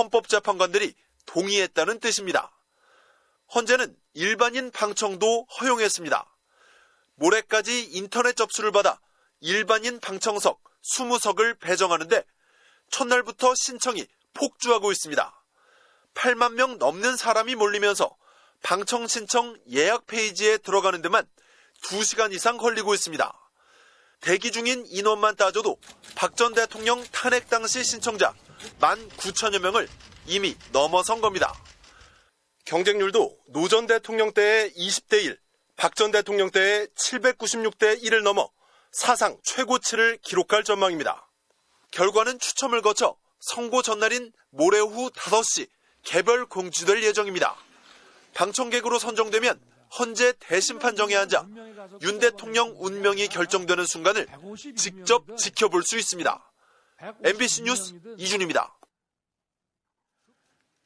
헌법재판관들이 동의했다는 뜻입니다. 헌재는 일반인 방청도 허용했습니다. 모레까지 인터넷 접수를 받아 일반인 방청석 20석을 배정하는데 첫날부터 신청이 폭주하고 있습니다. 8만 명 넘는 사람이 몰리면서 방청 신청 예약 페이지에 들어가는 데만 2시간 이상 걸리고 있습니다. 대기 중인 인원만 따져도 박 전 대통령 탄핵 당시 신청자 19,000여 명을 이미 넘어선 겁니다. 경쟁률도 노 전 대통령 때의 20대 1, 박 전 대통령 때의 796대 1을 넘어 사상 최고치를 기록할 전망입니다. 결과는 추첨을 거쳐 선고 전날인 모레 오후 5시 개별 공지될 예정입니다. 방청객으로 선정되면 헌재 대심판정에 앉아 윤 대통령 운명이 결정되는 순간을 직접 지켜볼 수 있습니다. MBC 뉴스 이준입니다.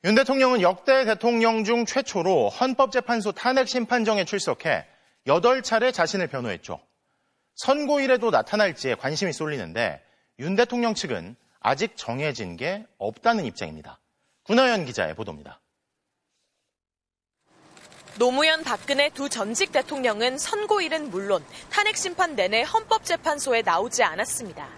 윤 대통령은 역대 대통령 중 최초로 헌법재판소 탄핵심판정에 출석해 8차례 자신을 변호했죠. 선고일에도 나타날지에 관심이 쏠리는데 윤 대통령 측은 아직 정해진 게 없다는 입장입니다. 군하연 기자의 보도입니다. 노무현, 박근혜 두 전직 대통령은 선고일은 물론 탄핵심판 내내 헌법재판소에 나오지 않았습니다.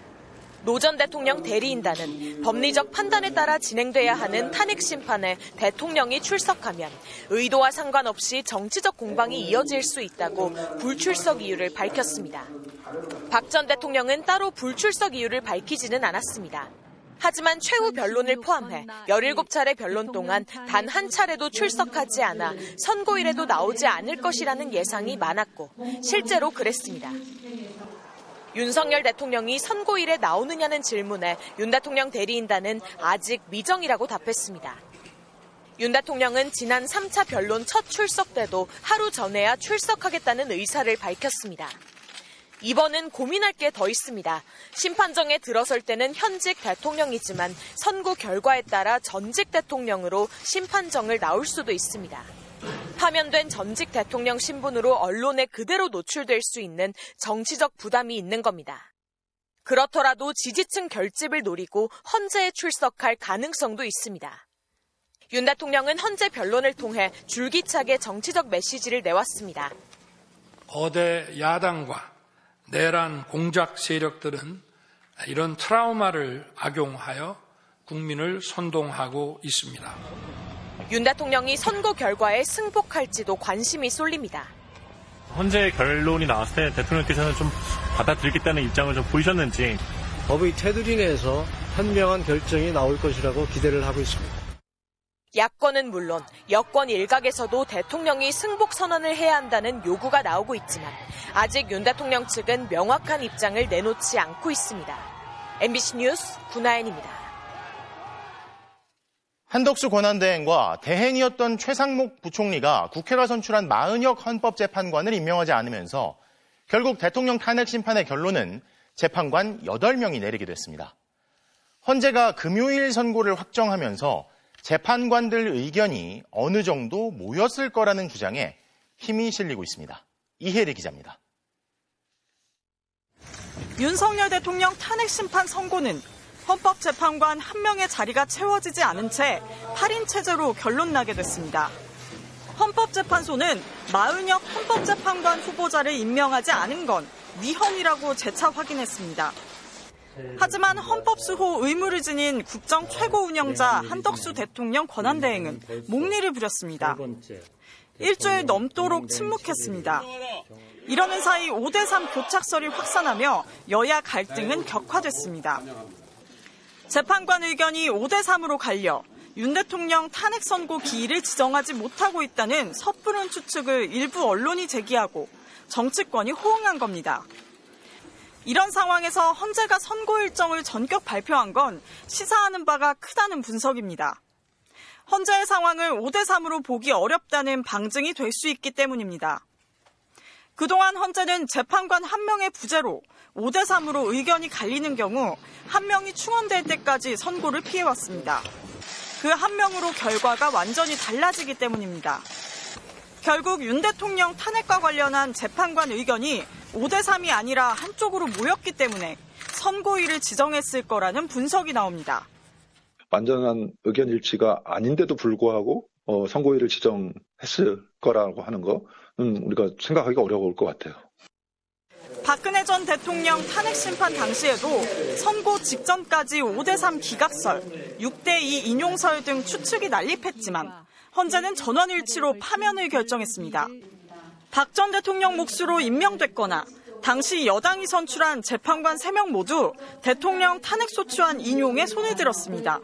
노 전 대통령 대리인단은 법리적 판단에 따라 진행돼야 하는 탄핵심판에 대통령이 출석하면 의도와 상관없이 정치적 공방이 이어질 수 있다고 불출석 이유를 밝혔습니다. 박 전 대통령은 따로 불출석 이유를 밝히지는 않았습니다. 하지만 최후 변론을 포함해 17차례 변론 동안 단 한 차례도 출석하지 않아 선고일에도 나오지 않을 것이라는 예상이 많았고 실제로 그랬습니다. 윤석열 대통령이 선고일에 나오느냐는 질문에 윤 대통령 대리인단은 아직 미정이라고 답했습니다. 윤 대통령은 지난 3차 변론 첫 출석 때도 하루 전에야 출석하겠다는 의사를 밝혔습니다. 이번은 고민할 게 더 있습니다. 심판정에 들어설 때는 현직 대통령이지만 선고 결과에 따라 전직 대통령으로 심판정을 나올 수도 있습니다. 파면된 전직 대통령 신분으로 언론에 그대로 노출될 수 있는 정치적 부담이 있는 겁니다. 그렇더라도 지지층 결집을 노리고 헌재에 출석할 가능성도 있습니다. 윤 대통령은 헌재 변론을 통해 줄기차게 정치적 메시지를 내왔습니다. 거대 야당과 내란 공작 세력들은 이런 트라우마를 악용하여 국민을 선동하고 있습니다. 윤 대통령이 선고 결과에 승복할지도 관심이 쏠립니다. 헌재 결론이 나왔을 때 대통령께서는 좀 받아들이겠다는 입장을 좀 보이셨는지. 법의 테두리 내에서 현명한 결정이 나올 것이라고 기대를 하고 있습니다. 야권은 물론 여권 일각에서도 대통령이 승복 선언을 해야 한다는 요구가 나오고 있지만 아직 윤 대통령 측은 명확한 입장을 내놓지 않고 있습니다. MBC 뉴스 군하연입니다. 한덕수 권한대행과 대행이었던 최상목 부총리가 국회가 선출한 마은혁 헌법재판관을 임명하지 않으면서 결국 대통령 탄핵 심판의 결론은 재판관 8명이 내리게 됐습니다. 헌재가 금요일 선고를 확정하면서 재판관들 의견이 어느 정도 모였을 거라는 주장에 힘이 실리고 있습니다. 이혜리 기자입니다. 윤석열 대통령 탄핵 심판 선고는 헌법재판관 1명의 자리가 채워지지 않은 채 8인 체제로 결론나게 됐습니다. 헌법재판소는 마은혁 헌법재판관 후보자를 임명하지 않은 건 위헌이라고 재차 확인했습니다. 하지만 헌법수호 의무를 지닌 국정 최고 운영자 한덕수 대통령 권한대행은 목리를 부렸습니다. 일주일 넘도록 침묵했습니다. 이러는 사이 5대3 교착설이 확산하며 여야 갈등은 격화됐습니다. 재판관 의견이 5대3으로 갈려 윤 대통령 탄핵 선고 기일을 지정하지 못하고 있다는 섣부른 추측을 일부 언론이 제기하고 정치권이 호응한 겁니다. 이런 상황에서 헌재가 선고 일정을 전격 발표한 건 시사하는 바가 크다는 분석입니다. 헌재의 상황을 5대3으로 보기 어렵다는 방증이 될 수 있기 때문입니다. 그동안 헌재는 재판관 1명의 부재로 5대3으로 의견이 갈리는 경우 1명이 충원될 때까지 선고를 피해왔습니다. 그 1명으로 결과가 완전히 달라지기 때문입니다. 결국 윤 대통령 탄핵과 관련한 재판관 의견이 5대3이 아니라 한쪽으로 모였기 때문에 선고일을 지정했을 거라는 분석이 나옵니다. 완전한 의견 일치가 아닌데도 불구하고 선고일을 지정했을 거라고 하는 거는 우리가 생각하기가 어려울 것 같아요. 박근혜 전 대통령 탄핵 심판 당시에도 선고 직전까지 5대3 기각설, 6대2 인용설 등 추측이 난립했지만 헌재는 전원일치로 파면을 결정했습니다. 박 전 대통령 몫으로 임명됐거나 당시 여당이 선출한 재판관 3명 모두 대통령 탄핵소추안 인용에 손을 들었습니다.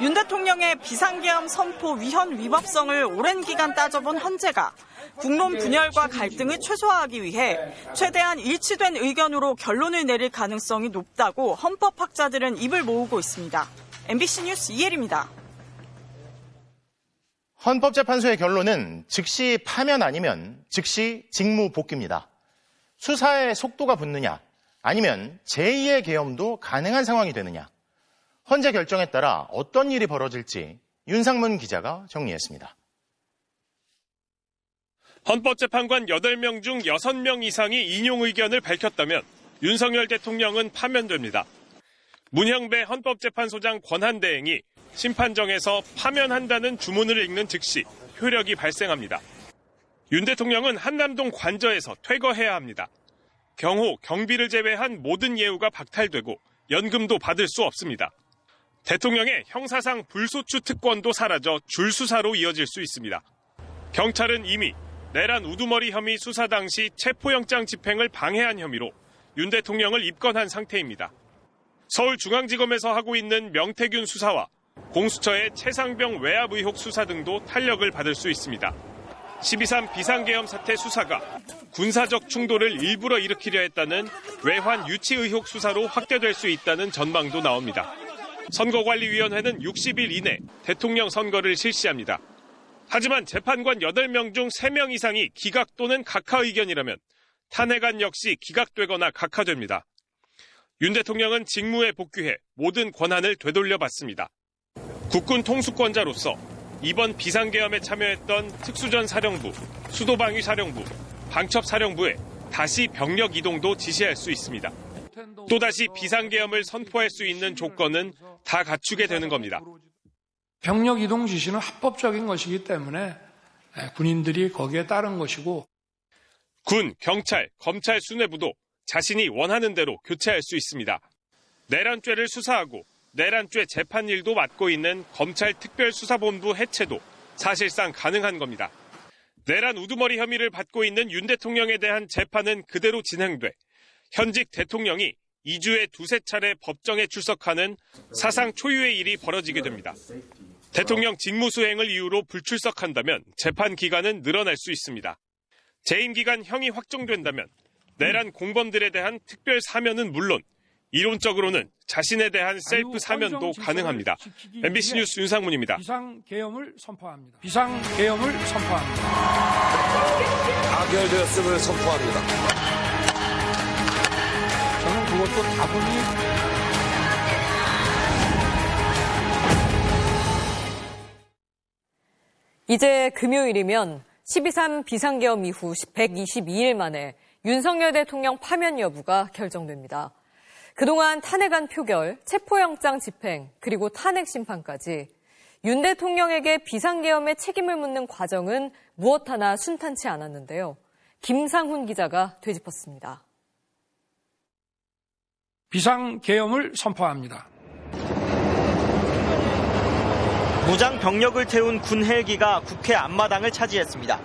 윤 대통령의 비상계엄 선포 위헌 위법성을 오랜 기간 따져본 헌재가 국론 분열과 갈등을 최소화하기 위해 최대한 일치된 의견으로 결론을 내릴 가능성이 높다고 헌법학자들은 입을 모으고 있습니다. MBC 뉴스 이혜리입니다. 헌법재판소의 결론은 즉시 파면 아니면 즉시 직무 복귀입니다. 수사의 속도가 붙느냐 아니면 제2의 계엄도 가능한 상황이 되느냐. 헌재 결정에 따라 어떤 일이 벌어질지 윤상문 기자가 정리했습니다. 헌법재판관 8명 중 6명 이상이 인용 의견을 밝혔다면 윤석열 대통령은 파면됩니다. 문형배 헌법재판소장 권한대행이 심판정에서 파면한다는 주문을 읽는 즉시 효력이 발생합니다. 윤 대통령은 한남동 관저에서 퇴거해야 합니다. 경호, 경비를 제외한 모든 예우가 박탈되고 연금도 받을 수 없습니다. 대통령의 형사상 불소추 특권도 사라져 줄수사로 이어질 수 있습니다. 경찰은 이미 내란 우두머리 혐의 수사 당시 체포영장 집행을 방해한 혐의로 윤 대통령을 입건한 상태입니다. 서울중앙지검에서 하고 있는 명태균 수사와 공수처의 최상병 외압 의혹 수사 등도 탄력을 받을 수 있습니다. 12.3 비상계엄 사태 수사가 군사적 충돌을 일부러 일으키려 했다는 외환 유치 의혹 수사로 확대될 수 있다는 전망도 나옵니다. 선거관리위원회는 60일 이내 대통령 선거를 실시합니다. 하지만 재판관 8명 중 3명 이상이 기각 또는 각하 의견이라면 탄핵안 역시 기각되거나 각하됩니다. 윤 대통령은 직무에 복귀해 모든 권한을 되돌려받습니다. 국군 통수권자로서 이번 비상계엄에 참여했던 특수전 사령부, 수도방위 사령부, 방첩 사령부에 다시 병력 이동도 지시할 수 있습니다. 또다시 비상계엄을 선포할 수 있는 조건은 다 갖추게 되는 겁니다. 병력 이동 지시는 합법적인 것이기 때문에 군인들이 거기에 따른 것이고 군, 경찰, 검찰 수뇌부도 자신이 원하는 대로 교체할 수 있습니다. 내란죄를 수사하고 내란죄 재판일도 맡고 있는 검찰특별수사본부 해체도 사실상 가능한 겁니다. 내란 우두머리 혐의를 받고 있는 윤 대통령에 대한 재판은 그대로 진행돼 현직 대통령이 2주에 2-3차례 법정에 출석하는 사상 초유의 일이 벌어지게 됩니다. 대통령 직무수행을 이유로 불출석한다면 재판 기간은 늘어날 수 있습니다. 재임 기간 형이 확정된다면 내란 공범들에 대한 특별 사면은 물론 이론적으로는 자신에 대한 셀프 사면도 가능합니다. MBC 뉴스 윤상문입니다. 비상계엄을 선포합니다. 비상계엄을 선포합니다. 가결되었음을 선포합니다. 저는 그것도 다분히 이제 금요일이면 12.3 비상계엄 이후 122일 만에 윤석열 대통령 파면 여부가 결정됩니다. 그동안 탄핵안 표결, 체포영장 집행, 그리고 탄핵 심판까지 윤 대통령에게 비상계엄의 책임을 묻는 과정은 무엇 하나 순탄치 않았는데요. 김상훈 기자가 되짚었습니다. 비상계엄을 선포합니다. 무장 병력을 태운 군 헬기가 국회 앞마당을 차지했습니다.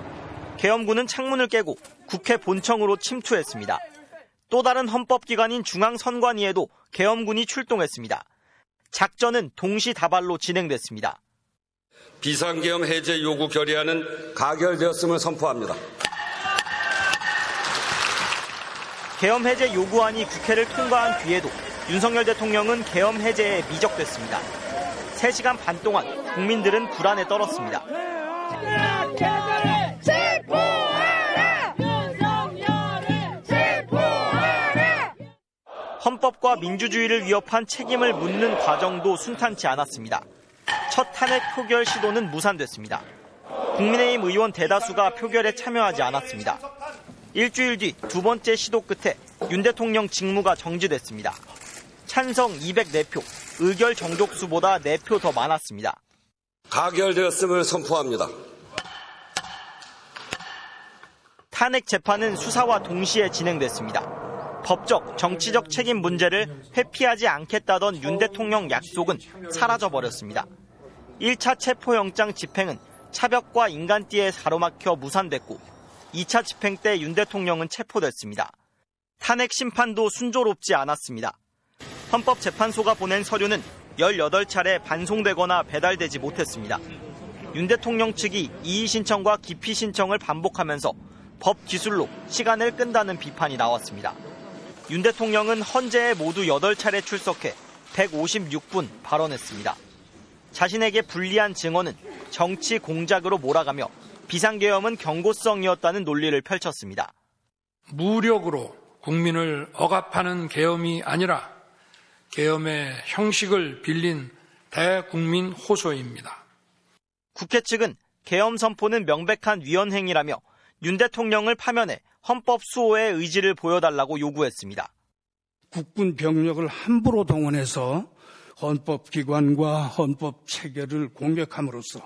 계엄군은 창문을 깨고 국회 본청으로 침투했습니다. 또 다른 헌법기관인 중앙선관위에도 계엄군이 출동했습니다. 작전은 동시다발로 진행됐습니다. 비상계엄 해제 요구 결의안은 가결되었음을 선포합니다. 계엄 해제 요구안이 국회를 통과한 뒤에도 윤석열 대통령은 계엄 해제에 미적됐습니다. 3시간 반 동안 국민들은 불안에 떨었습니다. 헌법과 민주주의를 위협한 책임을 묻는 과정도 순탄치 않았습니다. 첫 탄핵 표결 시도는 무산됐습니다. 국민의힘 의원 대다수가 표결에 참여하지 않았습니다. 일주일 뒤 2번째 시도 끝에 윤 대통령 직무가 정지됐습니다. 찬성 204표, 의결 정족수보다 4표 더 많았습니다. 가결되었음을 선포합니다. 탄핵 재판은 수사와 동시에 진행됐습니다. 법적, 정치적 책임 문제를 회피하지 않겠다던 윤 대통령 약속은 사라져버렸습니다. 1차 체포영장 집행은 차벽과 인간띠에 가로막혀 무산됐고 2차 집행 때 윤 대통령은 체포됐습니다. 탄핵 심판도 순조롭지 않았습니다. 헌법재판소가 보낸 서류는 18차례 반송되거나 배달되지 못했습니다. 윤 대통령 측이 이의 신청과 기피 신청을 반복하면서 법 기술로 시간을 끈다는 비판이 나왔습니다. 윤 대통령은 헌재에 모두 8차례 출석해 156분 발언했습니다. 자신에게 불리한 증언은 정치 공작으로 몰아가며 비상계엄은 경고성이었다는 논리를 펼쳤습니다. 무력으로 국민을 억압하는 계엄이 아니라 계엄의 형식을 빌린 대국민 호소입니다. 국회 측은 계엄 선포는 명백한 위헌행위라며 윤 대통령을 파면해 헌법 수호의 의지를 보여달라고 요구했습니다. 국군 병력을 함부로 동원해서 헌법기관과 헌법 체계를 공격함으로써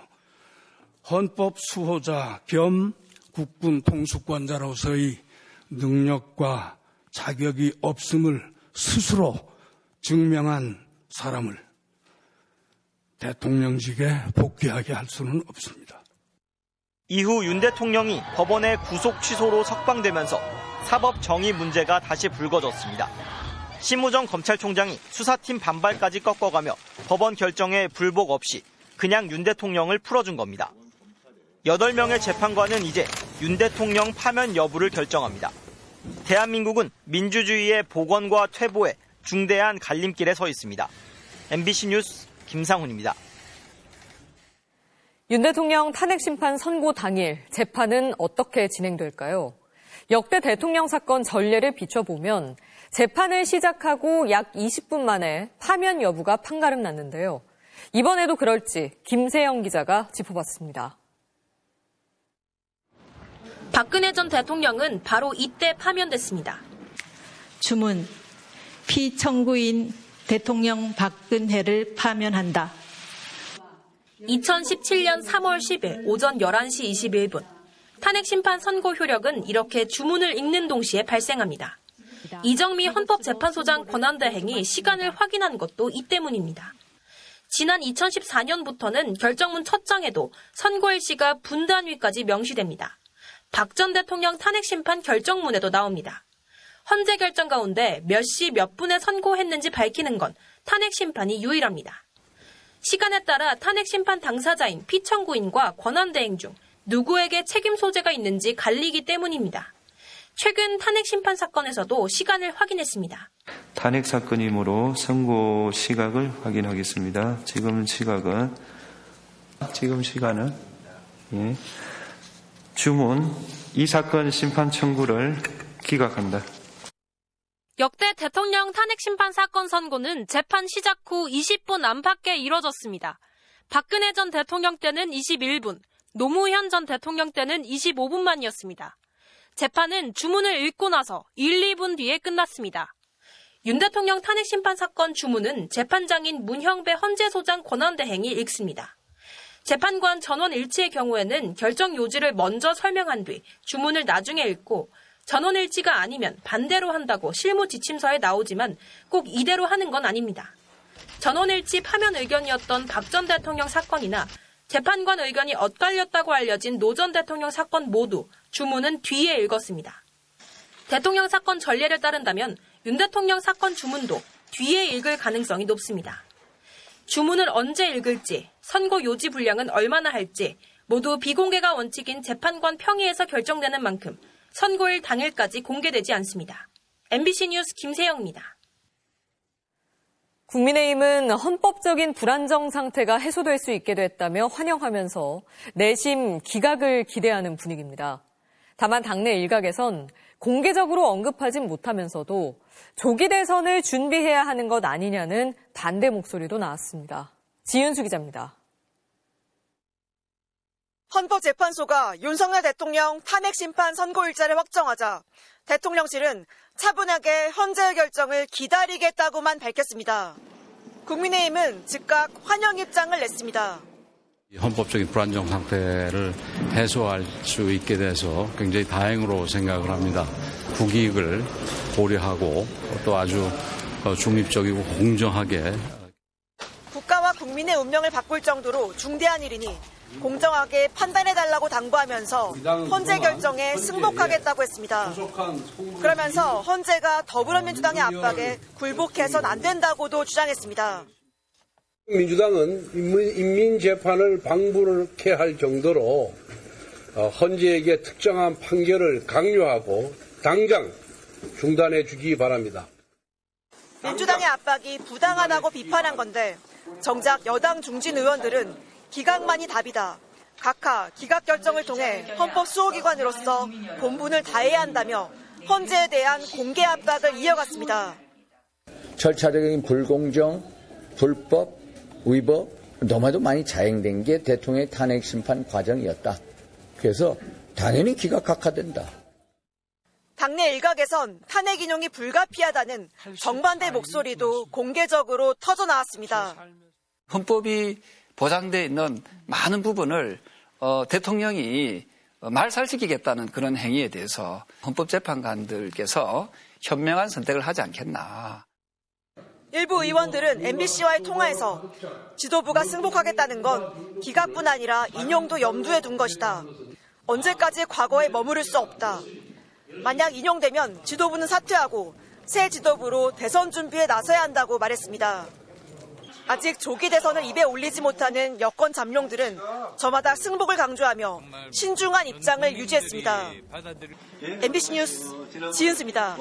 헌법 수호자 겸 국군 통수권자로서의 능력과 자격이 없음을 스스로 증명한 사람을 대통령직에 복귀하게 할 수는 없습니다. 이후 윤 대통령이 법원의 구속 취소로 석방되면서 사법 정의 문제가 다시 불거졌습니다. 심우정 검찰총장이 수사팀 반발까지 꺾어가며 법원 결정에 불복 없이 그냥 윤 대통령을 풀어준 겁니다. 8명의 재판관은 이제 윤 대통령 파면 여부를 결정합니다. 대한민국은 민주주의의 복원과 퇴보에 중대한 갈림길에 서 있습니다. MBC 뉴스 김상훈입니다. 윤 대통령 탄핵 심판 선고 당일 재판은 어떻게 진행될까요? 역대 대통령 사건 전례를 비춰보면 재판을 시작하고 약 20분 만에 파면 여부가 판가름 났는데요. 이번에도 그럴지 김세영 기자가 짚어봤습니다. 박근혜 전 대통령은 바로 이때 파면됐습니다. 주문, 피청구인 대통령 박근혜를 파면한다. 2017년 3월 10일 오전 11시 21분. 탄핵심판 선고 효력은 이렇게 주문을 읽는 동시에 발생합니다. 이정미 헌법재판소장 권한대행이 시간을 확인한 것도 이 때문입니다. 지난 2014년부터는 결정문 첫 장에도 선고일시가 분단위까지 명시됩니다. 박 전 대통령 탄핵심판 결정문에도 나옵니다. 헌재 결정 가운데 몇 시 몇 분에 선고했는지 밝히는 건 탄핵심판이 유일합니다. 시간에 따라 탄핵심판 당사자인 피청구인과 권한대행 중 누구에게 책임 소재가 있는지 갈리기 때문입니다. 최근 탄핵심판 사건에서도 시간을 확인했습니다. 탄핵 사건이므로 선고 시각을 확인하겠습니다. 지금 시간은 주문 이 사건 심판 청구를 기각한다. 역대 대통령 탄핵심판 사건 선고는 재판 시작 후 20분 안팎에 이뤄졌습니다. 박근혜 전 대통령 때는 21분, 노무현 전 대통령 때는 25분만이었습니다. 재판은 주문을 읽고 나서 1, 2분 뒤에 끝났습니다. 윤 대통령 탄핵심판 사건 주문은 재판장인 문형배 헌재소장 권한대행이 읽습니다. 재판관 전원 일치의 경우에는 결정 요지를 먼저 설명한 뒤 주문을 나중에 읽고 전원 일치가 아니면 반대로 한다고 실무 지침서에 나오지만 꼭 이대로 하는 건 아닙니다. 전원 일치 파면 의견이었던 박 전 대통령 사건이나 재판관 의견이 엇갈렸다고 알려진 노 전 대통령 사건 모두 주문은 뒤에 읽었습니다. 대통령 사건 전례를 따른다면 윤 대통령 사건 주문도 뒤에 읽을 가능성이 높습니다. 주문을 언제 읽을지, 선고 요지 분량은 얼마나 할지 모두 비공개가 원칙인 재판관 평의에서 결정되는 만큼 선고일 당일까지 공개되지 않습니다. MBC 뉴스 김세영입니다. 국민의힘은 헌법적인 불안정 상태가 해소될 수 있게 됐다며 환영하면서 내심 기각을 기대하는 분위기입니다. 다만 당내 일각에선 공개적으로 언급하진 못하면서도 조기 대선을 준비해야 하는 것 아니냐는 반대 목소리도 나왔습니다. 지윤수 기자입니다. 헌법재판소가 윤석열 대통령 탄핵심판 선고일자를 확정하자 대통령실은 차분하게 헌재의 결정을 기다리겠다고만 밝혔습니다. 국민의힘은 즉각 환영 입장을 냈습니다. 헌법적인 불안정 상태를 해소할 수 있게 돼서 굉장히 다행으로 생각을 합니다. 국익을 고려하고 또 아주 중립적이고 공정하게 국가와 국민의 운명을 바꿀 정도로 중대한 일이니 공정하게 판단해달라고 당부하면서 헌재 결정에 승복하겠다고 했습니다. 그러면서 헌재가 더불어민주당의 압박에 굴복해선 안 된다고도 주장했습니다. 민주당은 인민재판을 방불케 할 정도로 헌재에게 특정한 판결을 강요하고 당장 중단해 주기 바랍니다. 민주당의 압박이 부당하다고 비판한 건데 정작 여당 중진 의원들은 기각만이 답이다. 각하 기각 결정을 통해 헌법 수호기관으로서 본분을 다해야 한다며 헌재에 대한 공개 압박을 이어갔습니다. 절차적인 불공정, 불법, 위법 너무나도 많이 자행된 게 대통령의 탄핵 심판 과정이었다. 그래서 당연히 기각 각하된다. 당내 일각에선 탄핵 인용이 불가피하다는 정반대 목소리도 공개적으로 터져나왔습니다. 헌법이 보장되어 있는 많은 부분을 대통령이 말살시키겠다는 그런 행위에 대해서 헌법재판관들께서 현명한 선택을 하지 않겠나. 일부 의원들은 MBC와의 통화에서 지도부가 승복하겠다는 건 기각뿐 아니라 인용도 염두에 둔 것이다. 언제까지 과거에 머무를 수 없다. 만약 인용되면 지도부는 사퇴하고 새 지도부로 대선 준비에 나서야 한다고 말했습니다. 아직 조기 대선을 입에 올리지 못하는 여권 잠룡들은 저마다 승복을 강조하며 신중한 입장을 유지했습니다. MBC 뉴스 지은수입니다.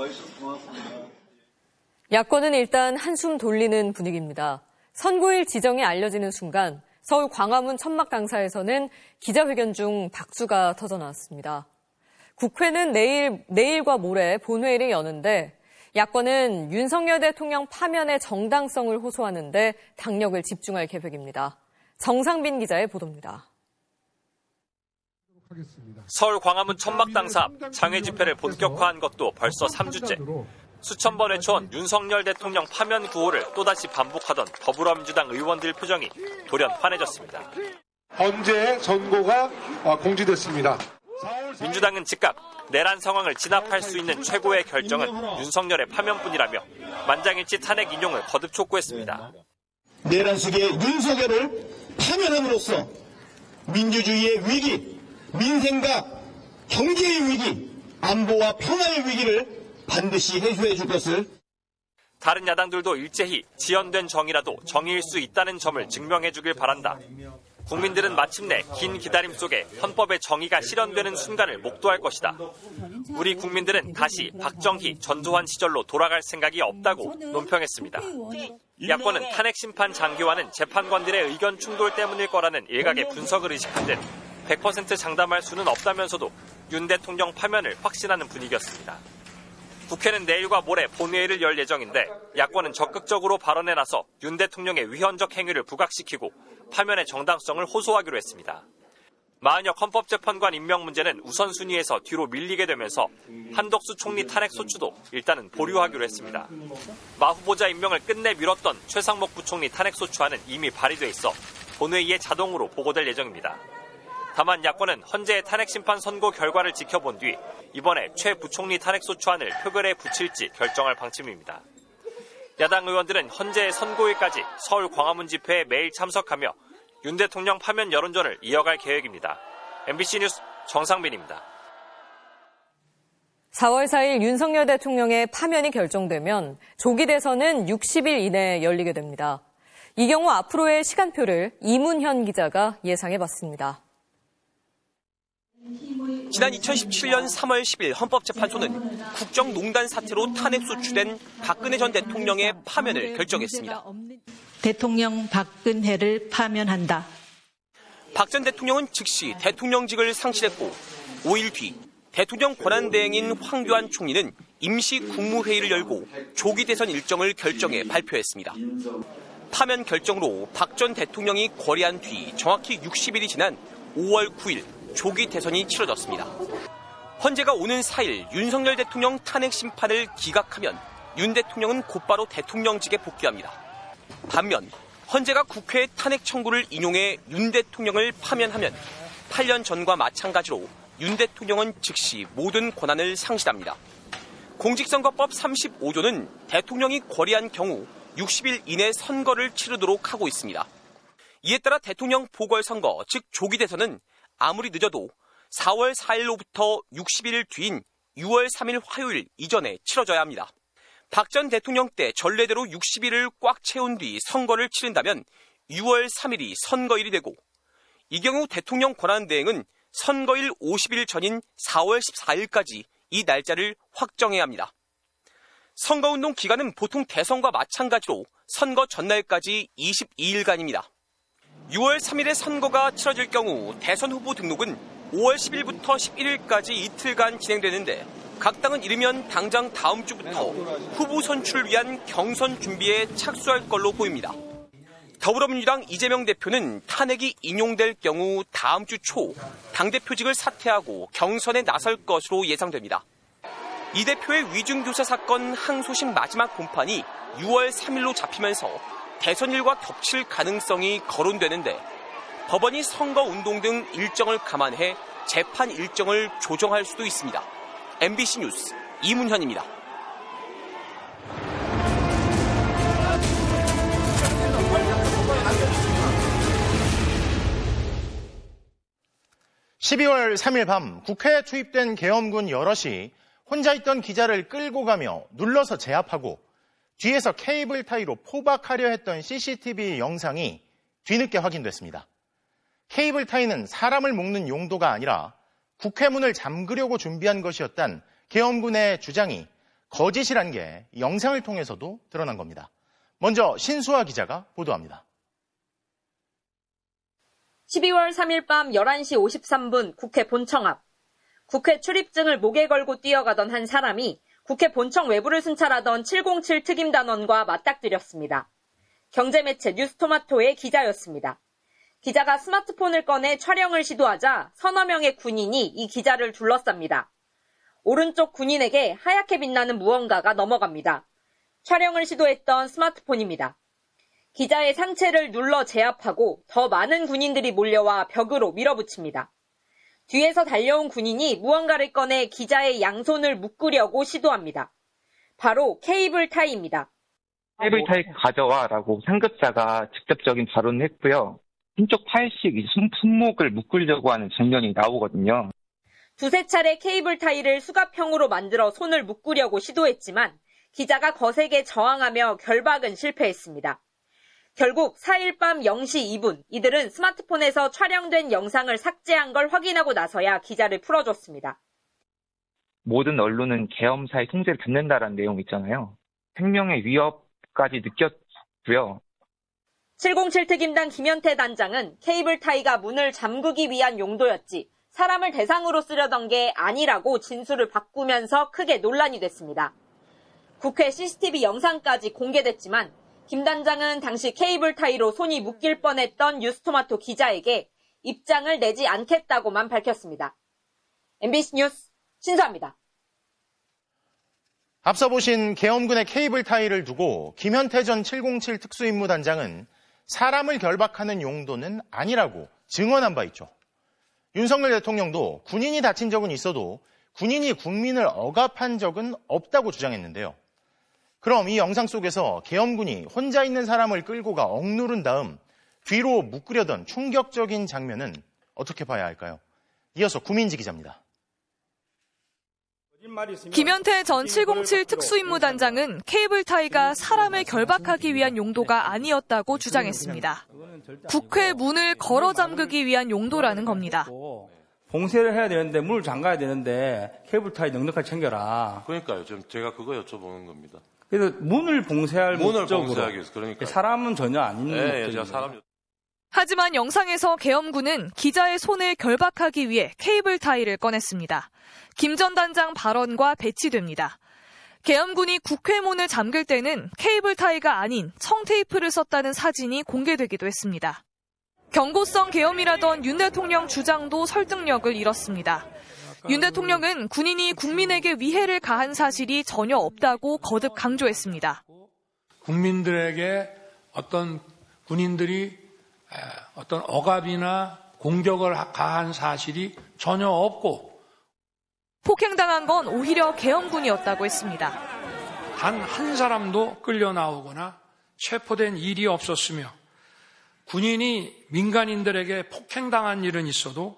야권은 일단 한숨 돌리는 분위기입니다. 선고일 지정이 알려지는 순간 서울 광화문 천막강사에서는 기자회견 중 박수가 터져나왔습니다. 국회는 내일과 모레 본회의를 여는데 야권은 윤석열 대통령 파면의 정당성을 호소하는데 당력을 집중할 계획입니다. 정상빈 기자의 보도입니다. 서울 광화문 천막당사 앞 장외 집회를 본격화한 것도 벌써 3주째. 수천 번 외쳐온 윤석열 대통령 파면 구호를 또다시 반복하던 더불어민주당 의원들 표정이 돌연 환해졌습니다. 헌재 선고가 공지됐습니다. 민주당은 즉각 내란 상황을 진압할 수 있는 최고의 결정은 윤석열의 파면뿐이라며 만장일치 탄핵 인용을 거듭 촉구했습니다. 내란 속의 윤석열을 파면함으로써 민주주의의 위기, 민생과 경제의 위기, 안보와 평화의 위기를 반드시 해소해 줄 것을. 다른 야당들도 일제히 지연된 정의라도 정의일 수 있다는 점을 증명해 주길 바란다. 국민들은 마침내 긴 기다림 속에 헌법의 정의가 실현되는 순간을 목도할 것이다. 우리 국민들은 다시 박정희, 전두환 시절로 돌아갈 생각이 없다고 논평했습니다. 야권은 탄핵 심판 장기화는 재판관들의 의견 충돌 때문일 거라는 일각의 분석을 의식한 듯 100% 장담할 수는 없다면서도 윤 대통령 파면을 확신하는 분위기였습니다. 국회는 내일과 모레 본회의를 열 예정인데 야권은 적극적으로 발언에 나서 윤 대통령의 위헌적 행위를 부각시키고 파면의 정당성을 호소하기로 했습니다. 마은혁 헌법재판관 임명 문제는 우선순위에서 뒤로 밀리게 되면서 한덕수 총리 탄핵 소추도 일단은 보류하기로 했습니다. 마 후보자 임명을 끝내 미뤘던 최상목 부총리 탄핵 소추안은 이미 발의돼 있어 본회의에 자동으로 보고될 예정입니다. 다만 야권은 헌재의 탄핵 심판 선고 결과를 지켜본 뒤 이번에 최 부총리 탄핵 소추안을 표결에 붙일지 결정할 방침입니다. 야당 의원들은 헌재의 선고일까지 서울 광화문 집회에 매일 참석하며 윤 대통령 파면 여론전을 이어갈 계획입니다. MBC 뉴스 정상빈입니다. 4월 4일 윤석열 대통령의 파면이 결정되면 조기 대선은 60일 이내에 열리게 됩니다. 이 경우 앞으로의 시간표를 이문현 기자가 예상해봤습니다. 지난 2017년 3월 10일 헌법재판소는 국정농단 사태로 탄핵 소추된 박근혜 전 대통령의 파면을 결정했습니다. 대통령 박근혜를 파면한다. 박 전 대통령은 즉시 대통령직을 상실했고 5일 뒤 대통령 권한대행인 황교안 총리는 임시 국무회의를 열고 조기 대선 일정을 결정해 발표했습니다. 파면 결정으로 박 전 대통령이 거리한 뒤 정확히 60일이 지난 5월 9일 조기 대선이 치러졌습니다. 헌재가 오는 4일 윤석열 대통령 탄핵 심판을 기각하면 윤 대통령은 곧바로 대통령직에 복귀합니다. 반면 헌재가 국회의 탄핵 청구를 인용해 윤 대통령을 파면하면 8년 전과 마찬가지로 윤 대통령은 즉시 모든 권한을 상실합니다. 공직선거법 35조는 대통령이 거리한 경우 60일 이내 선거를 치르도록 하고 있습니다. 이에 따라 대통령 보궐선거, 즉 조기 대선은 아무리 늦어도 4월 4일로부터 60일 뒤인 6월 3일 화요일 이전에 치러져야 합니다. 박 전 대통령 때 전례대로 60일을 꽉 채운 뒤 선거를 치른다면 6월 3일이 선거일이 되고, 이 경우 대통령 권한대행은 선거일 50일 전인 4월 14일까지 이 날짜를 확정해야 합니다. 선거운동 기간은 보통 대선과 마찬가지로 선거 전날까지 22일간입니다. 6월 3일에 선거가 치러질 경우 대선 후보 등록은 5월 10일부터 11일까지 이틀간 진행되는데, 각 당은 이르면 당장 다음 주부터 후보 선출을 위한 경선 준비에 착수할 걸로 보입니다. 더불어민주당 이재명 대표는 탄핵이 인용될 경우 다음 주 초 당대표직을 사퇴하고 경선에 나설 것으로 예상됩니다. 이 대표의 위중교사 사건 항소심 마지막 공판이 6월 3일로 잡히면서 대선일과 겹칠 가능성이 거론되는데, 법원이 선거운동 등 일정을 감안해 재판 일정을 조정할 수도 있습니다. MBC 뉴스 이문현입니다. (12월 3일) 밤 국회에 투입된 계엄군 여럿이 혼자 있던 기자를 끌고 가며 눌러서 제압하고 뒤에서 케이블 타이로 포박하려 했던 CCTV 영상이 뒤늦게 확인됐습니다. 케이블 타이는 사람을 묶는 용도가 아니라 국회 문을 잠그려고 준비한 것이었단 계엄군의 주장이 거짓이란 게 영상을 통해서도 드러난 겁니다. 먼저 신수아 기자가 보도합니다. 12월 3일 밤 11시 53분 국회 본청 앞. 국회 출입증을 목에 걸고 뛰어가던 한 사람이 국회 본청 외부를 순찰하던 707 특임단원과 맞닥뜨렸습니다. 경제매체 뉴스토마토의 기자였습니다. 기자가 스마트폰을 꺼내 촬영을 시도하자 서너 명의 군인이 이 기자를 둘러쌉니다. 오른쪽 군인에게 하얗게 빛나는 무언가가 넘어갑니다. 촬영을 시도했던 스마트폰입니다. 기자의 상체를 눌러 제압하고 더 많은 군인들이 몰려와 벽으로 밀어붙입니다. 뒤에서 달려온 군인이 무언가를 꺼내 기자의 양손을 묶으려고 시도합니다. 바로 케이블 타이입니다. 케이블 타이 가져와라고 상급자가 직접적인 발언을 했고요. 한쪽 팔씩 손목을 묶으려고 하는 장면이 나오거든요. 두세 차례 케이블 타이를 수갑형으로 만들어 손을 묶으려고 시도했지만 기자가 거세게 저항하며 결박은 실패했습니다. 결국 4일 밤 0시 2분 이들은 스마트폰에서 촬영된 영상을 삭제한 걸 확인하고 나서야 기자를 풀어줬습니다. 모든 언론은 계엄사의 통제를 받는다라는 내용 있잖아요. 생명의 위협까지 느꼈고요. 707 특임단 김현태 단장은 케이블 타이가 문을 잠그기 위한 용도였지 사람을 대상으로 쓰려던 게 아니라고 진술을 바꾸면서 크게 논란이 됐습니다. 국회 CCTV 영상까지 공개됐지만 김 단장은 당시 케이블 타이로 손이 묶일 뻔했던 뉴스토마토 기자에게 입장을 내지 않겠다고만 밝혔습니다. MBC 뉴스 신수아입니다. 앞서 보신 계엄군의 케이블 타이를 두고 김현태 전 707 특수임무단장은 사람을 결박하는 용도는 아니라고 증언한 바 있죠. 윤석열 대통령도 군인이 다친 적은 있어도 군인이 국민을 억압한 적은 없다고 주장했는데요. 그럼 이 영상 속에서 계엄군이 혼자 있는 사람을 끌고 가 억누른 다음 뒤로 묶으려던 충격적인 장면은 어떻게 봐야 할까요? 이어서 구민지 기자입니다. 김현태 전 707 특수임무단장은 케이블 타이가 사람을 결박하기 위한 용도가 아니었다고 주장했습니다. 국회 문을 걸어 잠그기 위한 용도라는 겁니다. 봉쇄를 해야 되는데 문을 잠가야 되는데 케이블 타이 넉넉하게 챙겨라. 그러니까요. 지금 제가 그거 여쭤보는 겁니다. 그래서 문을 봉쇄할 목적으로. 봉쇄하기 위해서. 그러니까 사람은 전혀 아닌 목적입니다. 하지만 영상에서 계엄군은 기자의 손을 결박하기 위해 케이블 타이를 꺼냈습니다. 김 전 단장 발언과 배치됩니다. 계엄군이 국회 문을 잠글 때는 케이블 타이가 아닌 청테이프를 썼다는 사진이 공개되기도 했습니다. 경고성 계엄이라던 윤 대통령 주장도 설득력을 잃었습니다. 윤 대통령은 군인이 국민에게 위해를 가한 사실이 전혀 없다고 거듭 강조했습니다. 국민들에게 어떤 군인들이 어떤 억압이나 공격을 가한 사실이 전혀 없고 폭행당한 건 오히려 계엄군이었다고 했습니다. 단 한 사람도 끌려 나오거나 체포된 일이 없었으며 군인이 민간인들에게 폭행당한 일은 있어도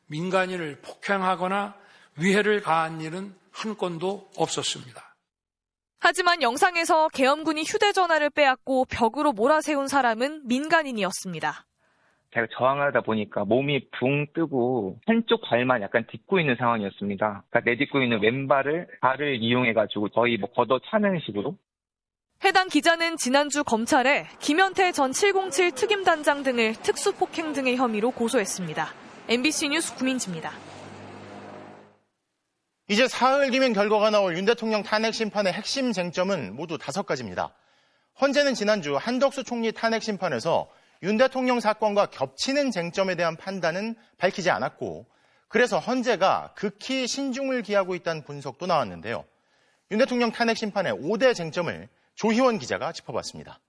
민간인을 폭행하거나 위해를 가한 일은 한 건도 없었습니다. 하지만 영상에서 계엄군이 휴대전화를 빼앗고 벽으로 몰아세운 사람은 민간인이었습니다. 제가 저항하다 보니까 몸이 붕 뜨고 한쪽 발만 약간 딛고 있는 상황이었습니다. 그러니까 내딛고 있는 왼발을 발을 이용해가지고 거의 걷어차는 식으로. 해당 기자는 지난주 검찰에 김현태 전 707 특임단장 등을 특수폭행 등의 혐의로 고소했습니다. MBC 뉴스 구민지입니다. 이제 사흘 뒤면 결과가 나올 윤 대통령 탄핵 심판의 핵심 쟁점은 모두 5가지입니다. 헌재는 지난주 한덕수 총리 탄핵 심판에서 윤 대통령 사건과 겹치는 쟁점에 대한 판단은 밝히지 않았고, 그래서 헌재가 극히 신중을 기하고 있다는 분석도 나왔는데요. 윤 대통령 탄핵 심판의 5대 쟁점을 조희원 기자가 짚어봤습니다.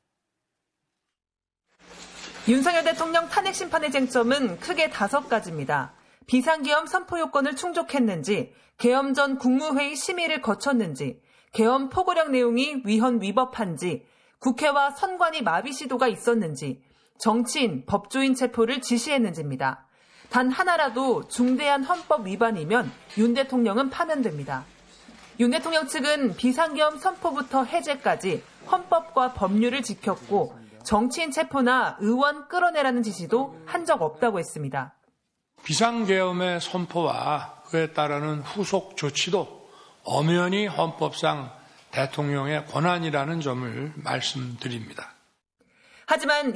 윤석열 대통령 탄핵 심판의 쟁점은 크게 5가지입니다. 비상계엄 선포 요건을 충족했는지, 계엄 전 국무회의 심의를 거쳤는지, 계엄 포고령 내용이 위헌 위법한지, 국회와 선관위 마비 시도가 있었는지, 정치인, 법조인 체포를 지시했는지입니다. 단 하나라도 중대한 헌법 위반이면 윤 대통령은 파면됩니다. 윤 대통령 측은 비상계엄 선포부터 해제까지 헌법과 법률을 지켰고 정치인 체포나 의원 끌어내라는 지시도 한 적 없다고 했습니다. 비상계엄의 선포와 그에 따르는 후속 조치도 엄연히 헌법상 대통령의 권한이라는 점을 말씀드립니다. 하지만